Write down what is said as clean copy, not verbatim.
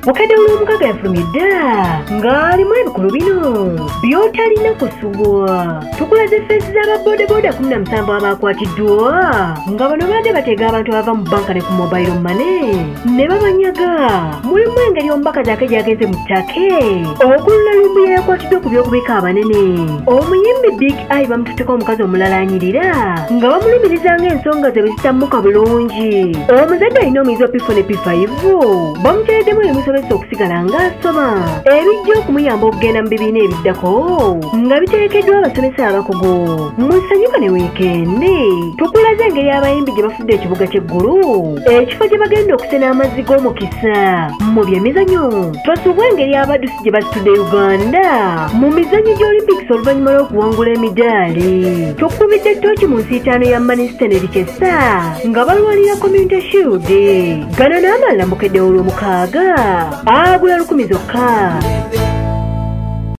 mukadde olw'omukaga yafulumidde ng'alimu ebikulu bino by'otalina kusubwa. Tukulaze feesi z'ababoodabooda 17 abaakwatiddwa nga bano badde batega abantu abava mu banka ne ku mobile money ne babanyaga. Mulimu engeri omubaka gyake gyagenze mu ttake okulula Lumbuye yakwatiddwa ku by'okubika abanene. Omuyimbi Big Eye bamututteko omukazi omulala anyirira nga bamulumiriza ng'ensonga ze bwe zitambuka bulungi. Omuzadde alina omuyizi wa P4 ne P5 bamuteereddemu ebimusobozesa okusigala ng'asoma ebijja okumuyamba okugenda mu bibiina ebiddako nga biteekeddwa abasomesa abakugu. Musanyuka ne wiikendi tukulaze engeri abayimbi gye bafudde ekibuga ky'eggulu ekifo gye bagenda okusena amazzi g'omukisa mu by'emizannyo. Twasubwa engeri abaddusi gye basitudde Uganda mu mizannyo gy'Olympics oluvannyuma lw'okuwangula emidaali. Tukubidde ttooki mu nsiitaano ya Minisita ne Richesa nga balwanira Community Shield. Gano n'amalala mukedde olw'omukaaga agula 10 zokka.